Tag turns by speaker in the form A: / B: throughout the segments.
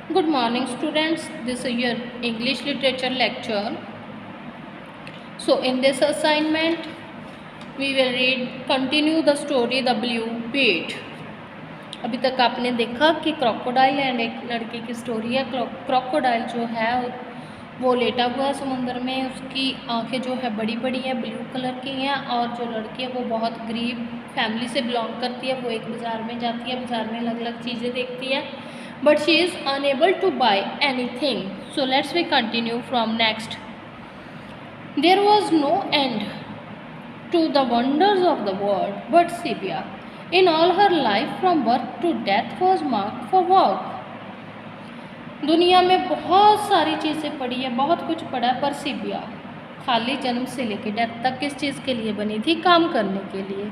A: Good morning, students. This is your English literature lecture. So, in this assignment, we will continue the story The Blue Pit. अभी तक आपने देखा कि crocodile and एक लड़के की स्टोरी है। क्रोकोडाइल जो है वो लेटा हुआ है समुद्र में, उसकी आंखें जो है बड़ी बड़ी हैं, ब्लू कलर की हैं, और जो लड़की है वो बहुत गरीब फैमिली से बिलोंग करती है। वो एक बाज़ार में जाती है, बाज़ार में अलग अलग चीज़ें देखती है, but she is unable to buy anything. So let's we continue from next. There was no end to the wonders of the world, but Sibia, in all her life from birth to death, was marked for work. दुनिया में बहुत सारी चीज़ें पढ़ी है, बहुत कुछ पढ़ा है, पर सिबिया खाली जन्म से लेकर डेथ तक किस चीज़ के लिए बनी थी? काम करने के लिए।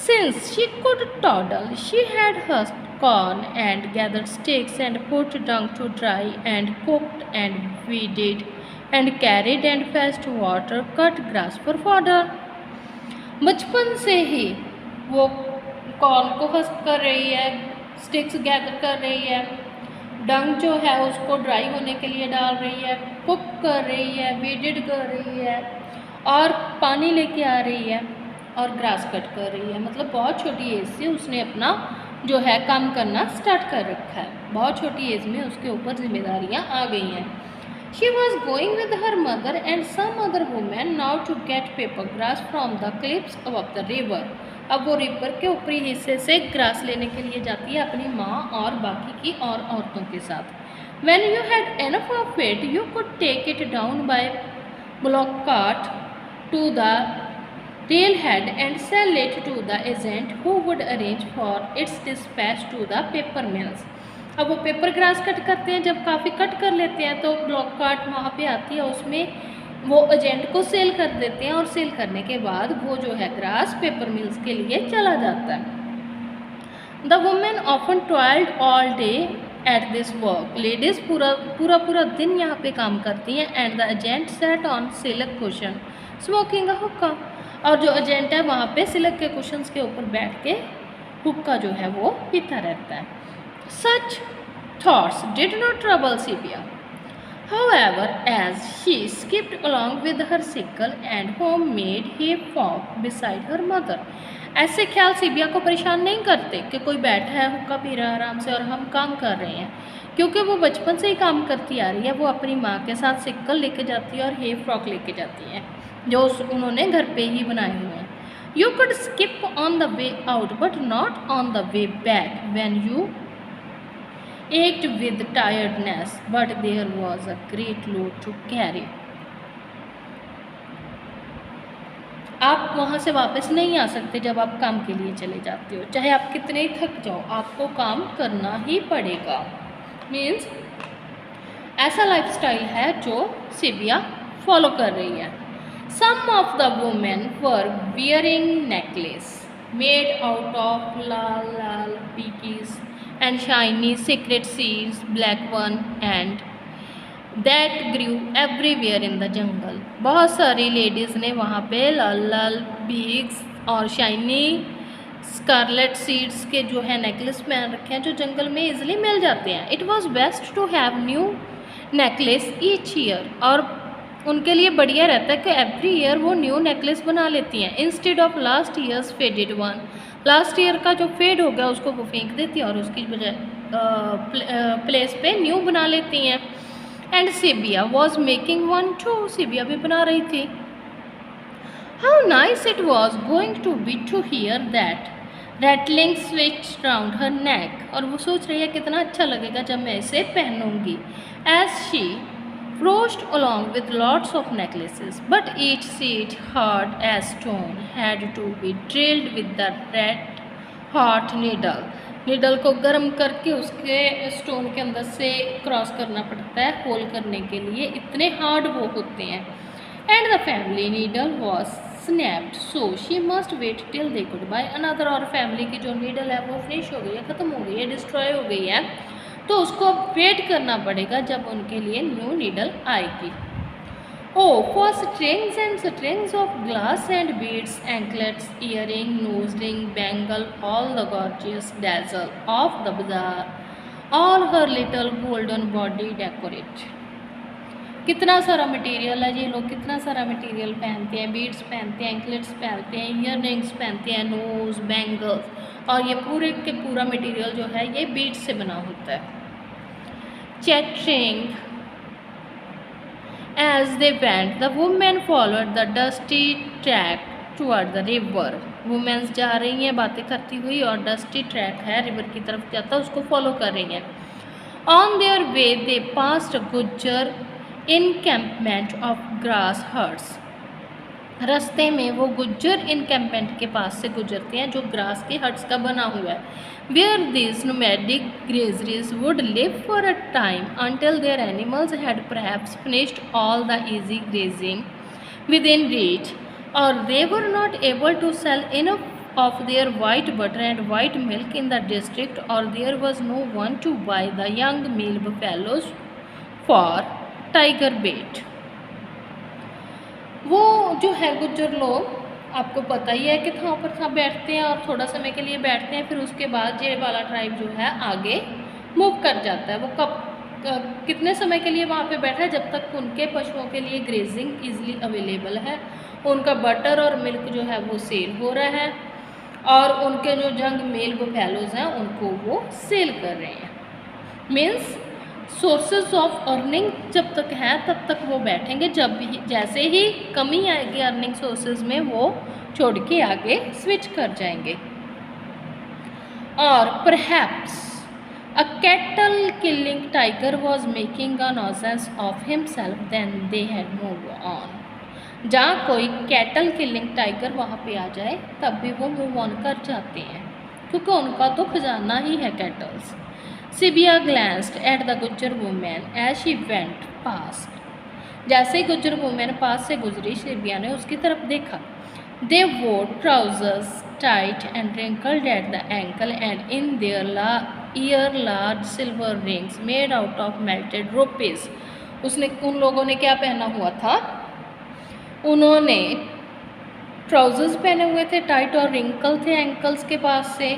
A: Since she could toddle, she had husked corn and gathered sticks and put dung to dry and cooked and weeded and carried and fetched water, cut grass for fodder. बचपन से ही वो कॉर्न को हस्क कर रही है, sticks gather कर रही है, डंग जो है उसको ड्राई होने के लिए डाल रही है, कुक कर रही है, वीडेड कर रही है, और पानी लेके आ रही है, और ग्रास कट कर रही है। मतलब बहुत छोटी एज से उसने अपना जो है काम करना स्टार्ट कर रखा है। बहुत छोटी एज में उसके ऊपर जिम्मेदारियां आ गई हैं। She was going with her mother and some other women now to get paper grass from the clips above the river. अब वो रिवर के ऊपरी हिस्से से ग्रास लेने के लिए जाती है अपनी माँ और बाकी की और औरतों के साथ। When you had enough of it, you could take it down by block cart to the railhead and sell it to the agent who would arrange for its dispatch to the paper mills. अब वो paper grass cut करते हैं, जब काफ़ी cut कर लेते हैं तो ब्लॉक कार्ट वहाँ पे आती है, उसमें वो एजेंट को सेल कर देते हैं, और सेल करने के बाद वो जो है ग्रास पेपर मिल्स के लिए चला जाता है। The women often toiled all day at this work. Ladies पूरा दिन यहाँ पे काम करती हैं। And the agent set on silk cushion smoking a हुक्का। और जो एजेंट है वहाँ पे सिल्क के कुशन्स के ऊपर बैठ के हुक्का जो है वो पीता रहता है। Such thoughts did not trouble Sibia. However, as she skipped along with her sickle and homemade hay fork beside her mother, ऐसे ख्याल सिबिया को परेशान नहीं करते कि कोई बैठा है हुक्का पी रहा है आराम से और हम काम कर रहे हैं, क्योंकि वो बचपन से ही काम करती आ रही है। वो अपनी माँ के साथ सिक्कल लेके जाती है और हे फ्रॉक लेके जाती है जो उन्होंने घर पे ही बनाए हुए हैं। You could skip on the way out but not on the way back when you ached with tiredness, but there was a great load to carry. आप वहाँ से वापस नहीं आ सकते जब आप काम के लिए चले जाते हो, चाहे आप कितने ही थक जाओ, आपको काम करना ही पड़ेगा। मीन्स ऐसा लाइफस्टाइल है जो सिबिया फॉलो कर रही है। Some of the women were wearing necklace made out of लाल पीकीज and shiny secret seeds, black one, and that grew everywhere in the jungle. बहुत सारी लेडीज़ ने वहाँ पे लाल लाल बीग्स और शाइनी स्कारलेट सीड्स के जो है नेकलेस पहन रखे हैं, जो जंगल में इजीली मिल जाते हैं। It was best to have new necklace each year. और उनके लिए बढ़िया रहता है कि एवरी ईयर वो न्यू नेकलेस बना लेती हैं instead of last year's faded one. Last year का जो फेड हो गया उसको वो फेंक देती हैं और उसकी बजाय प्लेस पे न्यू बना लेती हैं। And Sibia was making one too. Sibia भी बना रही थी। How nice it was going to be to hear that rattling switch round her neck. और वो सोच रही है कितना अच्छा लगेगा जब मैं इसे पहनूंगी। As she brushed along with lots of necklaces, but each seed hard as stone had to be drilled with the red hot needle. Needle को गर्म करके उसके स्टोन के अंदर से क्रॉस करना पड़ता है होल करने के लिए, इतने हार्ड वो होते हैं। And the family needle was snapped, so she must wait till they could buy another. और फैमिली की जो नीडल है वो फिनिश हो गई है, ख़त्म हो गई है, डिस्ट्रॉय हो गई है, तो उसको वेट करना पड़ेगा जब उनके लिए न्यू नीडल आएगी। Oh for strings and strings of glass and beads, anklets, earring, nose ring, bangle, all the gorgeous dazzle of the bazaar all her little golden body decorate. कितना सारा मटेरियल है, ये लोग कितना सारा मटेरियल पहनते हैं, बीड्स पहनते हैं, एंकलेट्स पहनते हैं, ईयर रिंग्स पहनते हैं, नोज, बैंगल्स, और ये पूरे के पूरा मटेरियल जो है ये बीड्स से बना होता है। Chattering as they went, the women followed the dusty track toward the river. Womens जा रही हैं बातें करती हुई और डस्टी ट्रैक है रिवर की तरफ जाता है उसको फॉलो कर रही हैं। On their way they passed a Gujjar encampment of grass huts. रास्ते में वो गुज्जर इनकैम्पमेंट के पास से गुजरते हैं जो ग्रास के हट्स का बना हुआ है। Where these nomadic graziers would live for a time until their animals had perhaps finished all the easy grazing within reach, or they were not able to sell enough of their white butter and white milk in the district, or there was no one to buy the young male buffaloes for tiger bait. वो जो है गुज्जर लोग, आपको पता ही है कि वहाँ पर बैठते हैं और थोड़ा समय के लिए बैठते हैं, फिर उसके बाद ये वाला ट्राइब जो है आगे मूव कर जाता है। वो कब कितने समय के लिए वहाँ पे बैठा है, जब तक उनके पशुओं के लिए ग्रेजिंग ईजिली अवेलेबल है, उनका बटर और मिल्क जो है वो सेल हो रहा है, और उनके जो जंग मेल बफेलोज हैं उनको वो सेल कर रहे हैं। मीन्स सोर्सेज ऑफ अर्निंग जब तक है तब तक वो बैठेंगे, जब भी जैसे ही कमी आएगी अर्निंग सोर्सेज में वो छोड़ के आगे स्विच कर जाएंगे। और perhaps a cattle killing tiger was making a nuisance of himself then they had move on. जहाँ कोई कैटल किलिंग टाइगर वहाँ पे आ जाए तब भी वो मूव ऑन कर जाते हैं, क्योंकि उनका तो खजाना ही है kettles. Sibia glanced at the Gujjar woman as she went past. जैसे ही गुज्जर वुमेन पास से गुजरी, सिबिया ने उसकी तरफ देखा। They wore trousers tight and wrinkled at the ankle, and in their ear large silver rings made out of melted rupees. उसने उन लोगों ने क्या पहना हुआ था? उन्होंने ट्राउजर्स पहने हुए थे, टाइट और रिंकल थे एंकल्स के पास से।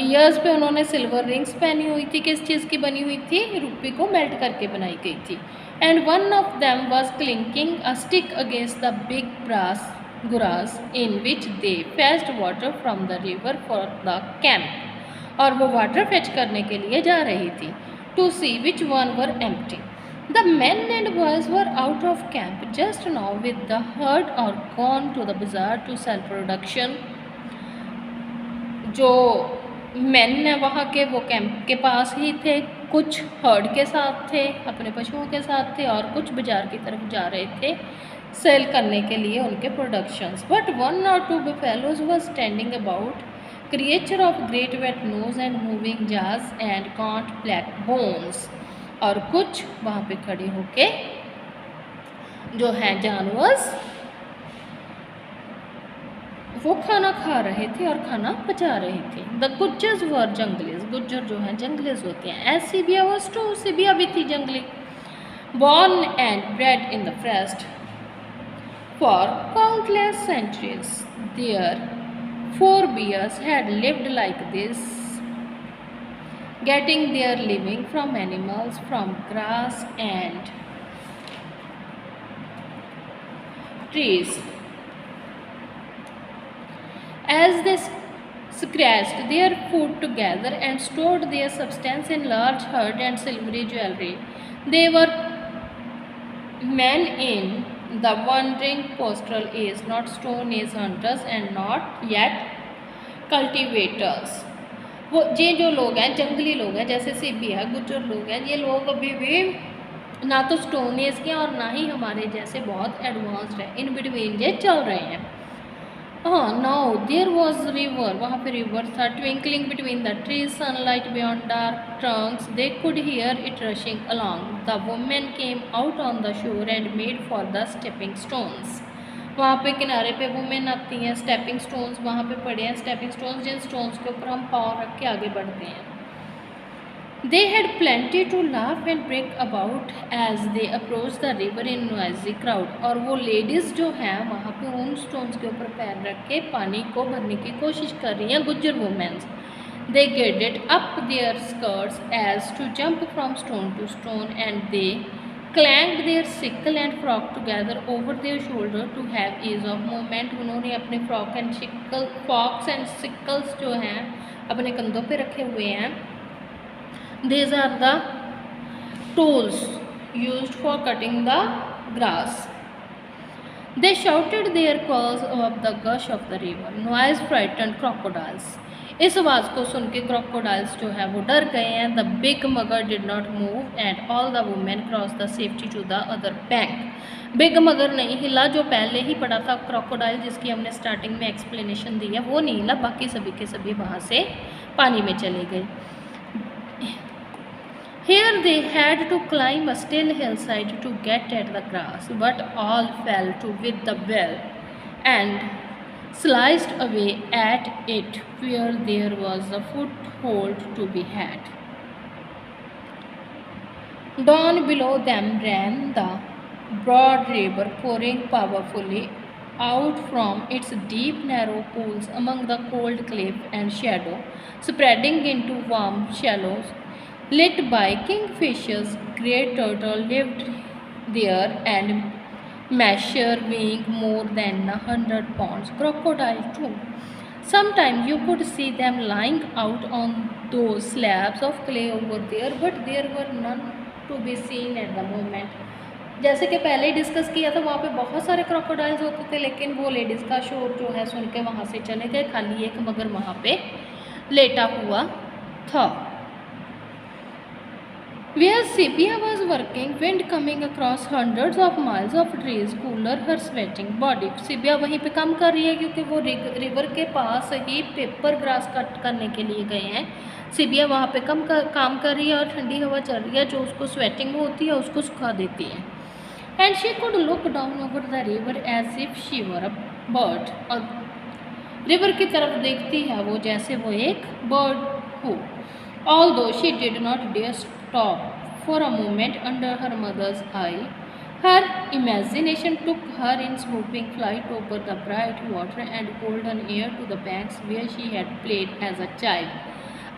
A: ईयर्स पे उन्होंने सिल्वर रिंग्स पहनी हुई थी। किस चीज़ की बनी हुई थी? रुपी को मेल्ट करके बनाई गई थी। And one of them was clinking a stick against the big brass गुरास in which they fetched water from the river for the camp. और वो वाटर फेच करने के लिए जा रही थी, to see which one were empty. The men and boys were out of camp just now with the herd or gone to the bazaar to sell production. जो man है वहाँ के वो कैंप के पास ही थे, कुछ हर्ड के साथ थे, अपने पशुओं के साथ थे, और कुछ बाजार की तरफ जा रहे थे सेल करने के लिए उनके प्रोडक्शंस। बट वन और to buffaloes was standing about, creature of great wet nose and moving jaws and gaunt black bones. और कुछ वहाँ पे खड़े होके जो हैं जानवर वो खाना खा रहे थे और खाना पचा रहे थे। The Gujjars were junglies, Gujjar जो हैं जंगलीज होते हैं। As Sibia was too, Sibia भी थी जंगली। Born and bred in the forest for countless centuries, their forebears had lived like this, getting their living from animals, from grass and trees. As they scratched their food together and stored their substance in large herd and silvery jewelry, they were men in the wandering pastoral age, not stone age hunters and not yet cultivators. वो ये जो लोग हैं जंगली लोग हैं, जैसे सिबिया गुज्जर लोग हैं, ये लोग अभी भी ना तो स्टोन एज के और ना ही हमारे जैसे बहुत एडवांस्ड है, इन बिटवीन ये चल रहे हैं। हाँ, नाउ देयर वॉज रिवर, वहाँ पे रिवर था। Twinkling between the trees, sunlight beyond dark Trunks, they could hear it rushing along. The women came out on the shore and made for the stepping stones. वहाँ पे किनारे पे women आती हैं, stepping stones वहाँ पे पड़े हैं, स्टेपिंग स्टोन्स जिन स्टोन्स के ऊपर हम पाँव रख के आगे बढ़ते हैं। They had plenty to laugh and brag about as they approached the river in noisy crowd. और वो लेडीज़ जो हैं वहाँ पे उन स्टोन्स के ऊपर पैर रख के पानी को भरने की कोशिश कर रही हैं, Gujjar womens. They girded up their skirts as to jump from stone to stone, and they clanked their sickle and frock together over their shoulder to have ease of movement. उन्होंने अपने फॉक्स एंड सिकल्स जो हैं अपने कंधों पे रखे हुए हैं. These are the tools used for cutting the grass. They shouted their calls above the gush of the river. Noise frightened crocodiles. इस आवाज़ को सुन के क्रोकोडाइल्स जो है वो डर गए हैं. The big mugger did not move and all the women cross the safety to the other bank. Big मगर नहीं हिला, जो पहले ही पड़ा था क्रोकोडाइल जिसकी हमने स्टार्टिंग में एक्सप्लेनेशन दी है वो नहीं हिला, बाकी सभी के सभी वहाँ से पानी में चले गए. Here they had to climb a still hillside to get at the grass, but all fell to with the well and sliced away at it where there was a foothold to be had. Down below them ran the broad river, pouring powerfully out from its deep narrow pools among the cold cliff and shadow, spreading into warm shallows lit by kingfishers. Great turtle lived there and measure weighing more than 100 pounds. Crocodile too. Sometimes you could see them lying out on those slabs of clay over there, but there were none to be seen at the moment. जैसे कि पहले ही discuss किया था, वहाँ पे बहुत सारे crocodiles होते थे, लेकिन वो लेडीज़ का शोर जो है सुन के वहाँ से चले गए. खाली एक मगर वहाँ पे लेटा हुआ था. Where Sepia was working, wind coming across hundreds of miles of trees cooler her sweating body. Sepia वहीं पे काम कर रही है क्योंकि वो रिवर के पास ही पेपर ग्रास कट करने के लिए गए हैं. Sepia वहाँ पे काम कर रही है और ठंडी हवा चल रही है जो उसको स्वेटिंग होती है उसको सुखा देती है. And she could look down over the river as if she were a bird. और रिवर की तरफ देखती है वो जैसे वो एक बर्ड हो. Although she did not dare stop for a moment under her mother's eye, her imagination took her in swooping flight over the bright water and golden air to the banks where she had played as a child.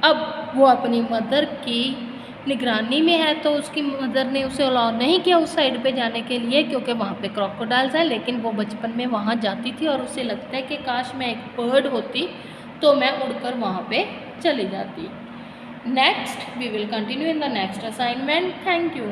A: अब वो अपनी mother की निगरानी में है तो उसकी mother ने उसे अलाउ नहीं किया उस साइड पे जाने के लिए क्योंकि वहाँ पे क्रोकोडाइल्स हैं, लेकिन वो बचपन में वहाँ जाती थी और उसे लगता है कि काश मैं एक बर्ड होती तो मैं उड़कर वहाँ पे चली जाती. Next, we will continue in the next assignment. Thank you.